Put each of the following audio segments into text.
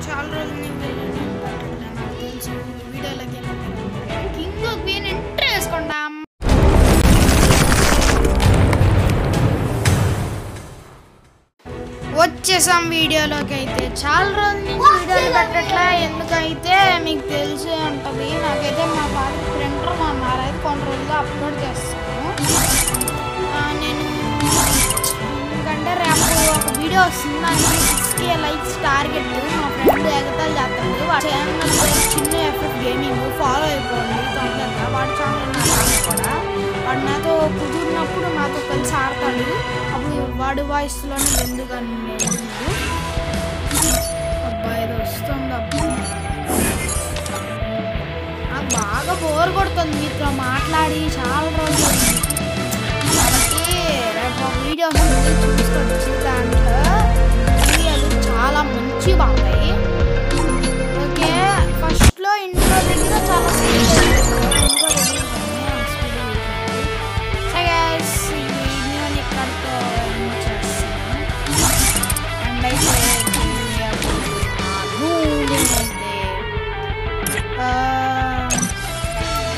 చాలా రోజుల నుంచి నాకు తెలుసు వీడియోలోకి కింగ్ క్వీన్ ఎంటర్ వేసుకుంటాం. వచ్చేసాం వీడియోలోకి. అయితే చాలా రోజుల నుంచి వీడియోలు పెట్టట్లే, ఎందుకైతే మీకు తెలిసే ఉంటుంది. నాకైతే మా ఫాదర్ ప్రింటర్ అన్నారు, అయితే కొన్ని రోజులుగా అప్లోడ్ చేస్తాను నేను. ఎందుకంటే రేపు ఒక వీడియో వస్తుంది, దానికి 6K లైక్స్ టార్గెట్. మా ఫ్రెండ్ ఎగతాలు చేస్తాడు. వాడి ఛానల్ చిన్న ఎఫెక్ట్ గేమింగ్, ఫాలో అయిపోండి తొందరగా. వాడి ఛానల్ కూడా వాడు నాతో కుదిరినప్పుడు నాతో కలిసి ఆడతాడు. అప్పుడు వాడి వాయిస్లోనే ఎందుకని అబ్బాయి ఏదో వస్తుంది. అబ్బాయి నాకు బాగా బోర్ కొడుతుంది మీతో మాట్లాడి చాలా రోజులు. కాబట్టి రేపు వీడియో చూసుకోవచ్చు. దాంట్లో వీడియోలు చాలా మంచిగా బాగుంటాయి. ఓకే, ఫస్ట్లో ఇంట్లో దగ్గర చాలా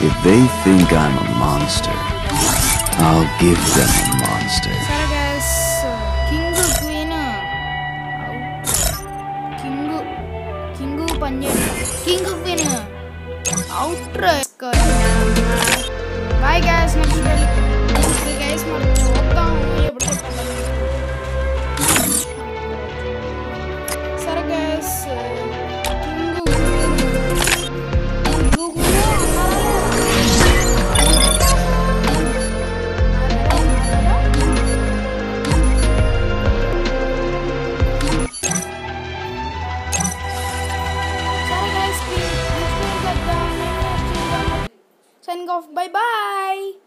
If they think I'm a monster, I'll give them a monster. Sorry guys, King Queen King Panjab King Queen outro. Bye guys, next video. Okay guys, మరి చూద్దాం ఎప్పుడు చెప్తాను. సరే guys, signing off. Bye bye.